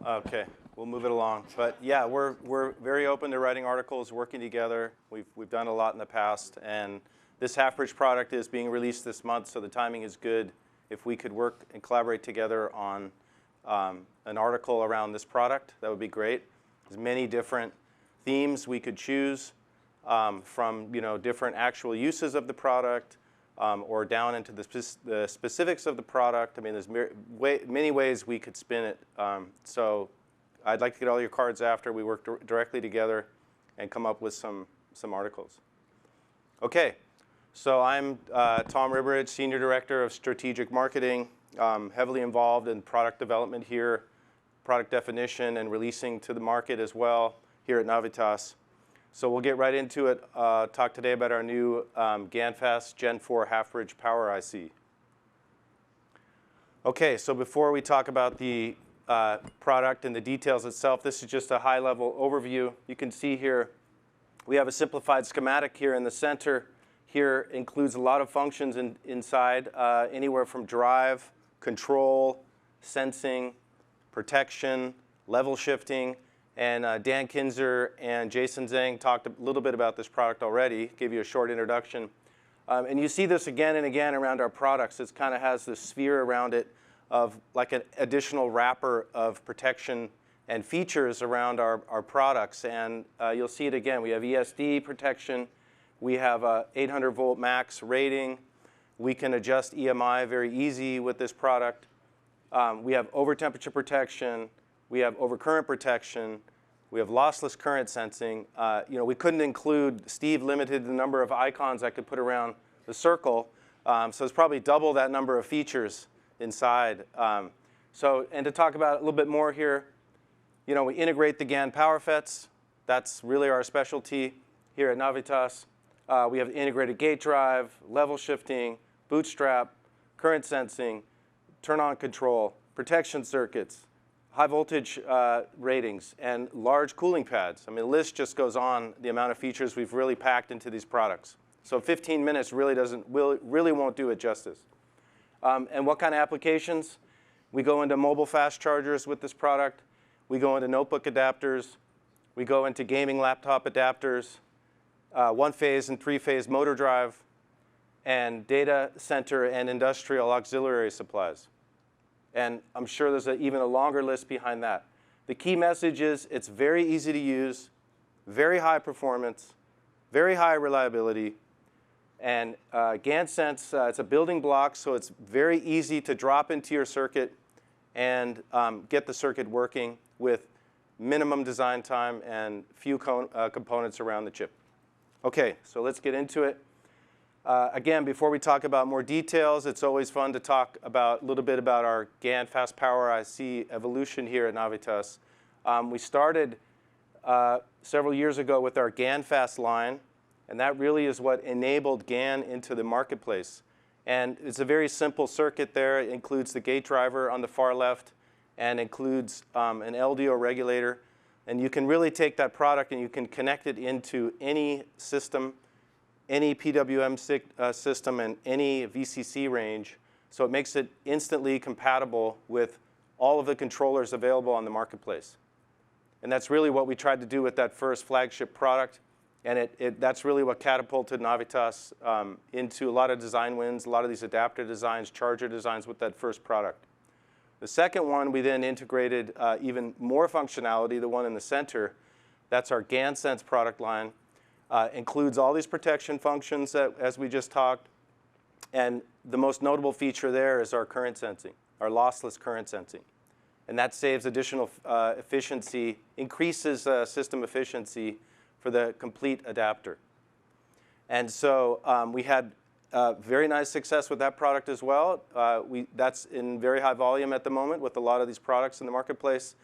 Okay, we'll move it along. But yeah, we're very open to writing articles, working together. We've done a lot in the past, and this half-bridge product is being released this month, so the timing is good. If we could work and collaborate together on an article around this product, that would be great. There's many different themes we could choose from different actual uses of the product or down into the specifics of the product. I mean, there's many ways we could spin it. So I'd like to get all your cards after we work directly together and come up with some articles. OK, so I'm Tom Ribberidge, Senior Director of Strategic Marketing, heavily involved in product development here, product definition and releasing to the market as well here at Navitas. So we'll get right into it. Talk today about our new GaNFast Gen-4 half-bridge power IC. OK, so before we talk about the product and the details itself, this is just a high-level overview. You can see here we have a simplified schematic here in the center. Here includes a lot of functions inside, anywhere from drive, control, sensing, protection, level shifting. And Dan Kinzer and Jason Zhang talked a little bit about this product already, gave you a short introduction. And you see this again and again around our products. It kind of has this sphere around it of like an additional wrapper of protection and features around our products. And you'll see it again. We have ESD protection. We have a 800-volt max rating. We can adjust EMI very easy with this product. We have over-temperature protection. We have overcurrent protection. We have lossless current sensing. We couldn't include, Steve limited the number of icons I could put around the circle. So it's probably double that number of features inside. And to talk about it a little bit more here, we integrate the GaN power FETs. That's really our specialty here at Navitas. We have integrated gate drive, level shifting, bootstrap, current sensing, turn-on control, protection circuits, high voltage ratings, and large cooling pads. I mean, the list just goes on, the amount of features we've really packed into these products. So 15 minutes really won't do it justice. And what kind of applications? We go into mobile fast chargers with this product. We go into notebook adapters. We go into gaming laptop adapters, one-phase and three-phase motor drive, and data center and industrial auxiliary supplies. And I'm sure there's even a longer list behind that. The key message is it's very easy to use, very high performance, very high reliability. And GaNSense, it's a building block, so it's very easy to drop into your circuit and get the circuit working with minimum design time and few components around the chip. OK, so let's get into it. Again, before we talk about more details, it's always fun to talk a little bit about our GaNFast Power IC evolution here at Navitas. We started several years ago with our GaNFast line, and that really is what enabled GaN into the marketplace. And it's a very simple circuit there. It includes the gate driver on the far left and includes an LDO regulator. And you can really take that product and you can connect it into any system, any PWM system, and any VCC range. So it makes it instantly compatible with all of the controllers available on the marketplace. And that's really what we tried to do with that first flagship product. And that's really what catapulted Navitas into a lot of design wins, a lot of these adapter designs, charger designs with that first product. The second one, we then integrated even more functionality, the one in the center. That's our GaNSense product line. Includes all these protection functions as we just talked. And the most notable feature there is our current sensing, our lossless current sensing. And that saves additional efficiency, increases system efficiency for the complete adapter. And so we had very nice success with that product as well. That's in very high volume at the moment with a lot of these products in the marketplace.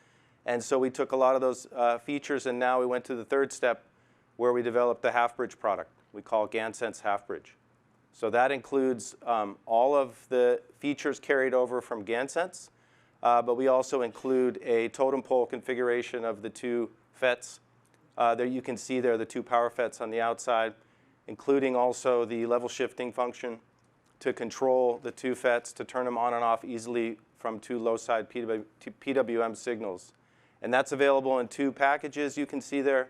And so we took a lot of those features, and now we went to the third step, where we developed the half-bridge product we call GaNSense half-bridge. So that includes all of the features carried over from GaNSense, but we also include a totem pole configuration of the two FETs. There you can see there the two power FETs on the outside, including also the level shifting function to control the two FETs, to turn them on and off easily from two low-side PWM signals. And that's available in 2 packages you can see there.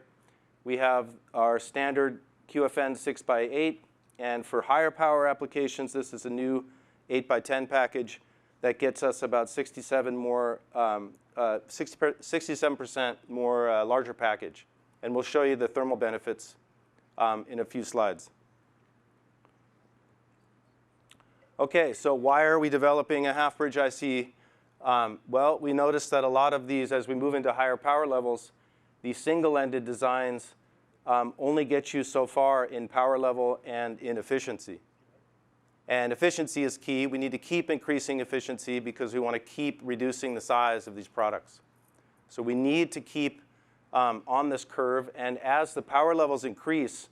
We have our standard QFN 6x8. And for higher power applications, this is a new 8x10 package that gets us about 67% more larger package. And we'll show you the thermal benefits in a few slides. OK, so why are we developing a half-bridge IC? Well, we noticed that a lot of these, as we move into higher power levels, these single-ended designs only get you so far in power level and in efficiency. And efficiency is key. We need to keep increasing efficiency because we want to keep reducing the size of these products. So we need to keep on this curve. And as the power levels increase,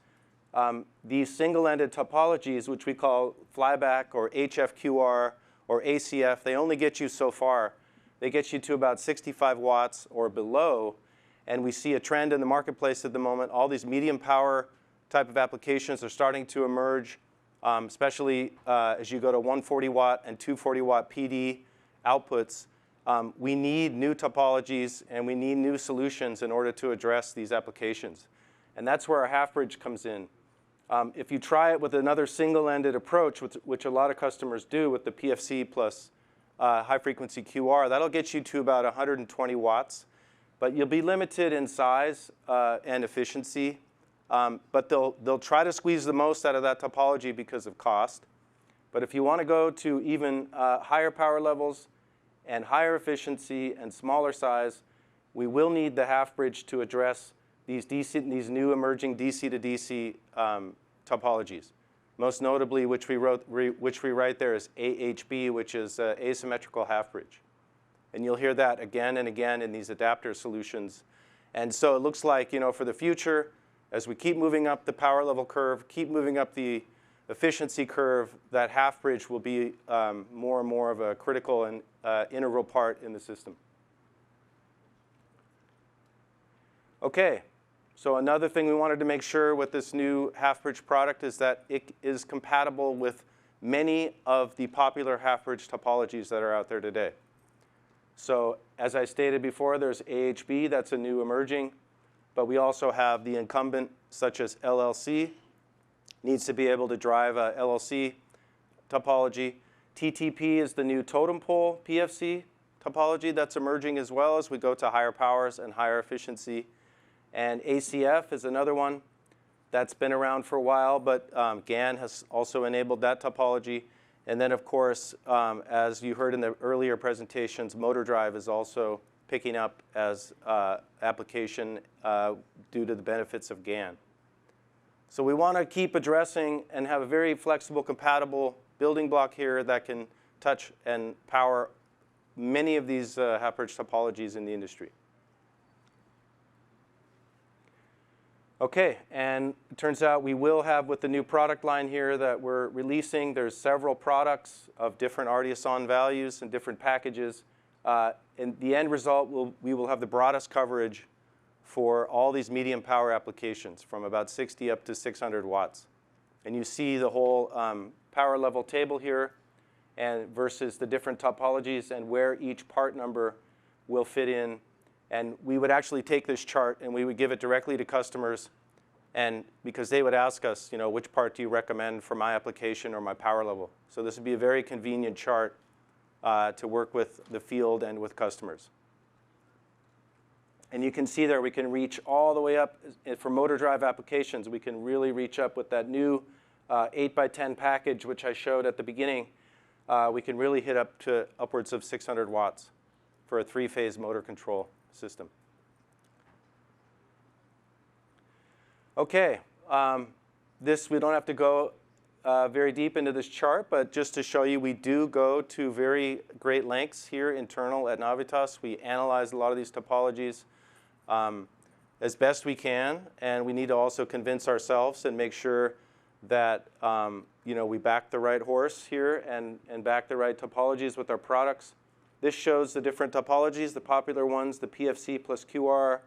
these single-ended topologies, which we call flyback or HFQR or ACF, they only get you so far. They get you to about 65 watts or below. And we see a trend in the marketplace at the moment. All these medium power type of applications are starting to emerge, especially as you go to 140 watt and 240 watt PD outputs. We need new topologies and we need new solutions in order to address these applications. And that's where our half-bridge comes in. If you try it with another single-ended approach, which a lot of customers do with the PFC plus high-frequency QR, that'll get you to about 120 watts. But you'll be limited in size and efficiency. But they'll try to squeeze the most out of that topology because of cost. But if you want to go to even higher power levels and higher efficiency and smaller size, we will need the half-bridge to address these new emerging DC to DC topologies. Most notably, which we write there is AHB, which is asymmetrical half-bridge. And you'll hear that again and again in these adapter solutions. And so it looks like, for the future, as we keep moving up the power level curve, keep moving up the efficiency curve, that half-bridge will be more and more of a critical and integral part in the system. OK, so another thing we wanted to make sure with this new half-bridge product is that it is compatible with many of the popular half-bridge topologies that are out there today. So as I stated before, there's AHB, that's a new emerging. But we also have the incumbent, such as LLC. Needs to be able to drive a LLC topology. TTP is the new totem pole PFC topology that's emerging as well as we go to higher powers and higher efficiency. And ACF is another one that's been around for a while, but GaN has also enabled that topology. And then, of course, as you heard in the earlier presentations, motor drive is also picking up as application due to the benefits of GaN. So we want to keep addressing and have a very flexible, compatible building block here that can touch and power many of these half-bridge topologies in the industry. OK, and it turns out we will have, with the new product line here that we're releasing, there's several products of different RDS(on) values and different packages. And the end result, we will have the broadest coverage for all these medium power applications, from about 60 up to 600 watts. And you see the whole power level table here and versus the different topologies and where each part number will fit in. And we would actually take this chart and we would give it directly to customers, and because they would ask us, which part do you recommend for my application or my power level? So this would be a very convenient chart to work with the field and with customers. And you can see there we can reach all the way up for motor drive applications. We can really reach up with that new 8x10 package, which I showed at the beginning. We can really hit up to upwards of 600 watts for a 3-phase motor control system. OK, we don't have to go very deep into this chart, but just to show you, we do go to very great lengths here internal at Navitas. We analyze a lot of these topologies as best we can, and we need to also convince ourselves and make sure that we back the right horse here and back the right topologies with our products. This shows the different topologies, the popular ones, the PFC plus QR,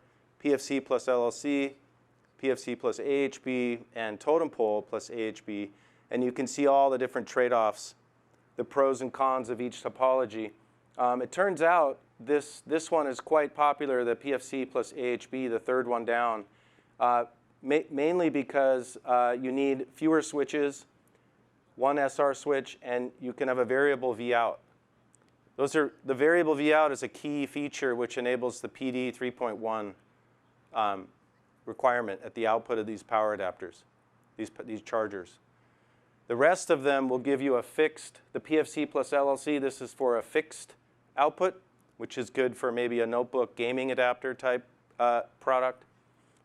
PFC plus LLC, PFC plus AHB, and totem pole plus AHB. And you can see all the different trade-offs, the pros and cons of each topology. It turns out this one is quite popular, the PFC plus AHB, the third one down, mainly because you need fewer switches, one SR switch, and you can have a variable V out. The variable V out is a key feature which enables the PD 3.1 requirement at the output of these power adapters, these chargers. The rest of them will give you a fixed, the PFC plus LLC, this is for a fixed output, which is good for maybe a notebook gaming adapter type product.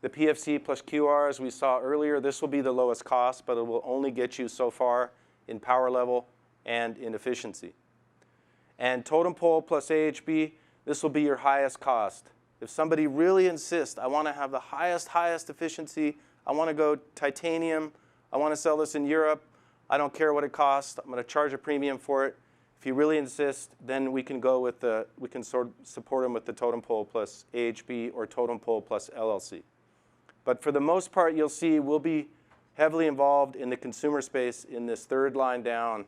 The PFC plus QR, as we saw earlier, this will be the lowest cost, but it will only get you so far in power level and in efficiency. And totem pole plus AHB, this will be your highest cost. If somebody really insists, I want to have the highest efficiency, I want to go titanium, I want to sell this in Europe, I don't care what it costs, I'm going to charge a premium for it. If you really insist, then we can go with we can support them with the totem pole plus AHB or totem pole plus LLC. But for the most part, you'll see we'll be heavily involved in the consumer space in this third line down.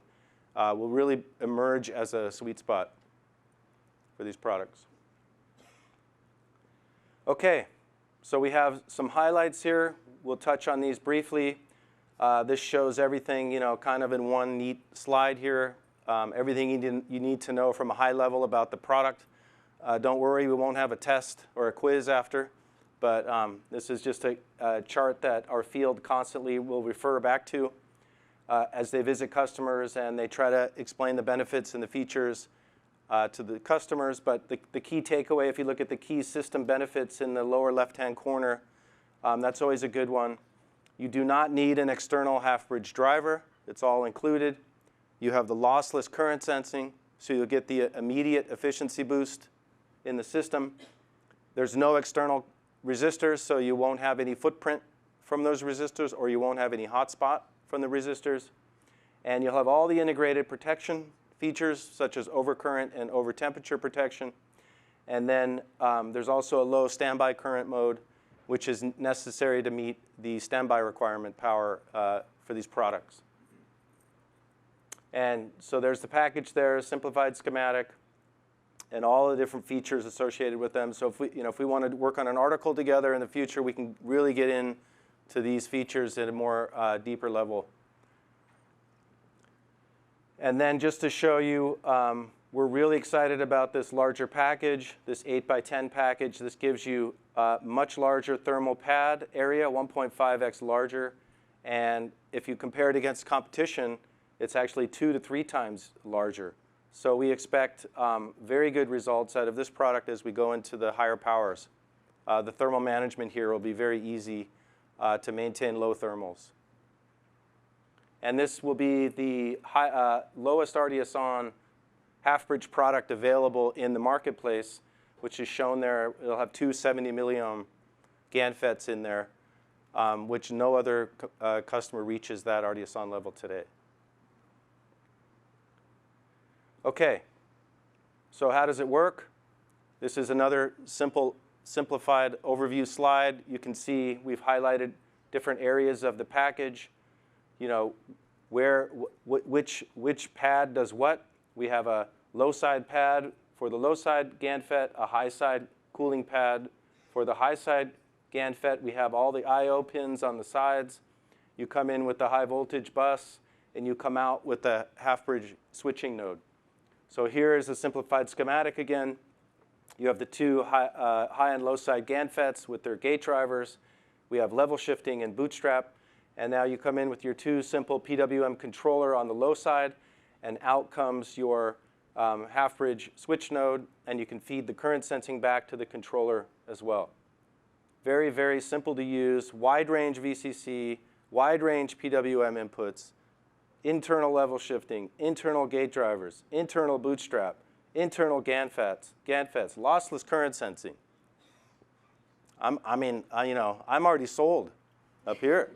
Will really emerge as a sweet spot for these products. Okay, so we have some highlights here. We'll touch on these briefly. This shows everything, kind of in one neat slide here. Everything you need to know from a high level about the product. Don't worry, we won't have a test or a quiz after. But this is just a chart that our field constantly will refer back to as they visit customers and they try to explain the benefits and the features to the customers. But the key takeaway, if you look at the key system benefits in the lower left-hand corner, that's always a good one. You do not need an external half-bridge driver. It's all included. You have the lossless current sensing, so you'll get the immediate efficiency boost in the system. There's no external resistors, so you won't have any footprint from those resistors, or you won't have any hotspot from the resistors. And you'll have all the integrated protection features, such as overcurrent and overtemperature protection. And then there's also a low standby current mode, which is necessary to meet the standby requirement power for these products. And so there's the package there, simplified schematic, and all the different features associated with them. So if we want to work on an article together in the future, we can really get into these features at a more deeper level. And then just to show you, we're really excited about this larger package, this 8x10 package. This gives you much larger thermal pad area, 1.5x larger. And if you compare it against competition, it's actually 2 to 3 times larger. So we expect very good results out of this product as we go into the higher powers. The thermal management here will be very easy to maintain low thermals. And this will be the lowest RDS-on half-bridge product available in the marketplace, which is shown there. It'll have 2 70 milliohm GaNFETs in there, which no other customer reaches that RDS-on level today. Okay, so how does it work? This is another simplified overview slide. You can see we've highlighted different areas of the package. Which pad does what. We have a low side pad for the low side GaNFET, a high side cooling pad. For the high side GaNFET, we have all the I/O pins on the sides. You come in with the high voltage bus, and you come out with the half-bridge switching node. So here is a simplified schematic again. You have the 2 high and low side GaNFETs with their gate drivers. We have level shifting and bootstrap. And now you come in with your 2 simple PWM controller on the low side, and out comes your half-bridge switch node, and you can feed the current sensing back to the controller as well. Very, very simple to use, wide range VCC, wide range PWM inputs, internal level shifting, internal gate drivers, internal bootstrap, internal GaNFETs, lossless current sensing. I'm already sold up here.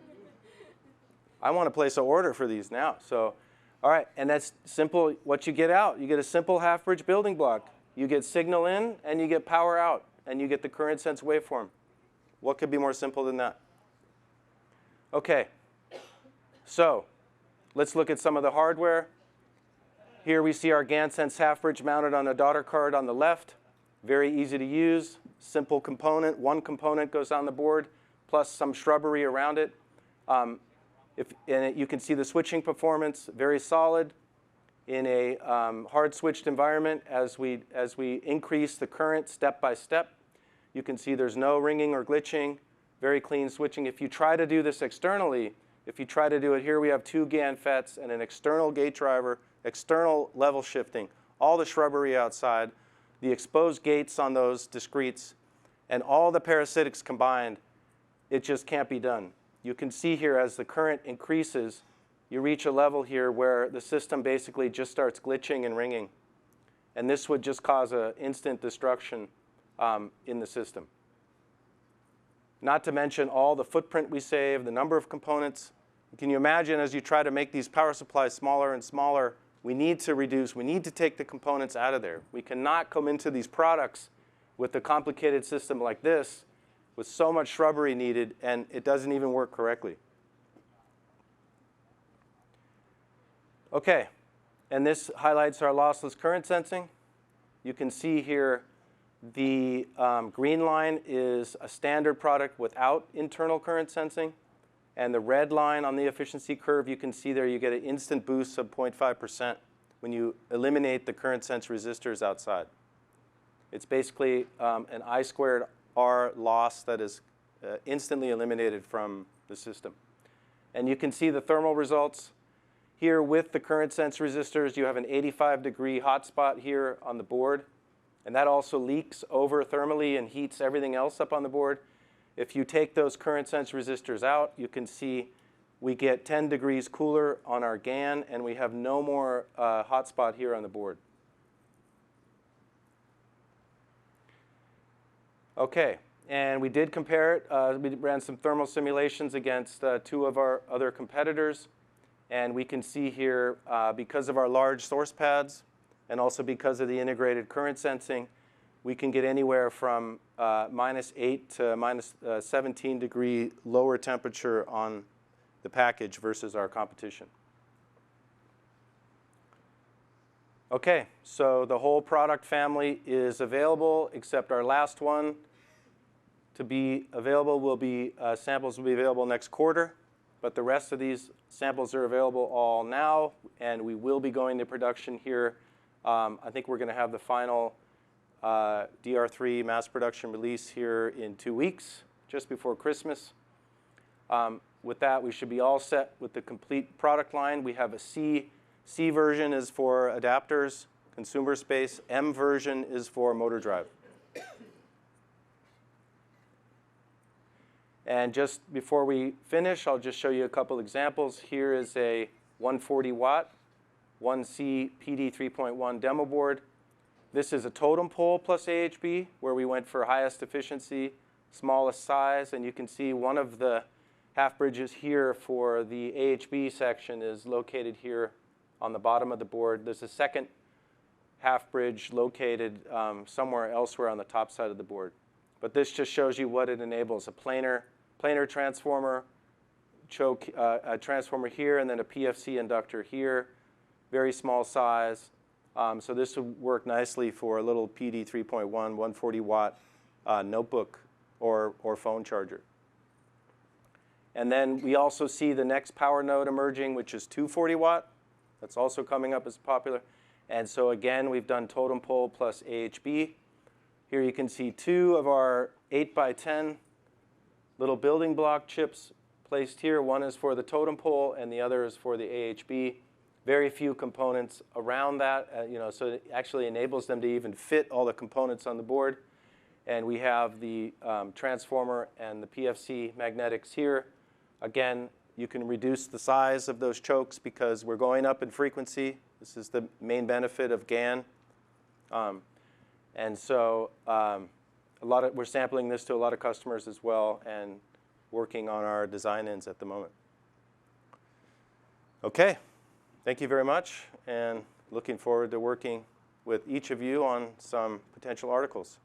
I want to place an order for these now. So, all right, and that's simple. What you get out, you get a simple half-bridge building block. You get signal in, and you get power out, and you get the current sense waveform. What could be more simple than that? Okay, so let's look at some of the hardware. Here we see our GaNSense half bridge mounted on a daughter card on the left. Very easy to use, simple component. One component goes on the board, plus some shrubbery around it. You can see the switching performance, very solid in a hard switched environment as we increase the current step by step. You can see there's no ringing or glitching, very clean switching. If you try to do this externally, if you try to do it here, we have 2 GaNFETs and an external gate driver, external level shifting, all the shrubbery outside, the exposed gates on those discretes, and all the parasitics combined, it just can't be done. You can see here as the current increases, you reach a level here where the system basically just starts glitching and ringing. And this would just cause an instant destruction in the system. Not to mention all the footprint we save, the number of components. Can you imagine as you try to make these power supplies smaller and smaller, we need to reduce, we need to take the components out of there. We cannot come into these products with a complicated system like this with so much shrubbery needed, and it doesn't even work correctly. OK, and this highlights our lossless current sensing. You can see here the green line is a standard product without internal current sensing. And the red line on the efficiency curve, you can see there you get an instant boost of 0.5% when you eliminate the current sense resistors outside. It's basically an I squared R loss that is instantly eliminated from the system. And you can see the thermal results. Here with the current sense resistors, you have an 85-degree hotspot here on the board. And that also leaks over thermally and heats everything else up on the board. If you take those current sense resistors out, you can see we get 10 degrees cooler on our GaN, and we have no more hotspot here on the board. OK, and we did compare it. We ran some thermal simulations against 2 of our other competitors. And we can see here, because of our large source pads, and also because of the integrated current sensing, we can get anywhere from -8 to -17-degree lower temperature on the package versus our competition. OK, so the whole product family is available, except our last one to be available will be samples will be available next quarter. But the rest of these samples are available all now, and we will be going to production here. I think we're going to have the final DR3 mass production release here in 2 weeks, just before Christmas. With that, we should be all set with the complete product line. We have a C version is for adapters, consumer space. M version is for motor drive. And just before we finish, I'll just show you a couple examples. Here is a 140-watt 1C PD 3.1 demo board. This is a totem pole plus AHB, where we went for highest efficiency, smallest size. And you can see one of the half bridges here for the AHB section is located here on the bottom of the board. There's a second half bridge located somewhere elsewhere on the top side of the board. But this just shows you what it enables: a planar transformer, choke a transformer here, and then a PFC inductor here. Very small size. So this would work nicely for a little PD 3.1 140-watt notebook or phone charger. And then we also see the next power node emerging, which is 240-watt. That's also coming up as popular. And so again, we've done totem pole plus AHB. Here you can see 2 of our 8x10 little building block chips placed here. One is for the totem pole, and the other is for the AHB. Very few components around that, so it actually enables them to even fit all the components on the board. And we have the transformer and the PFC magnetics here. Again, you can reduce the size of those chokes because we're going up in frequency. This is the main benefit of GaN. And so we're sampling this to a lot of customers as well and working on our design-ins at the moment. OK. Thank you very much, and looking forward to working with each of you on some potential articles.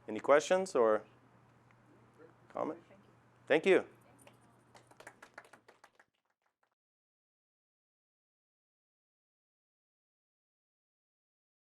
Any questions or comment? Thank you.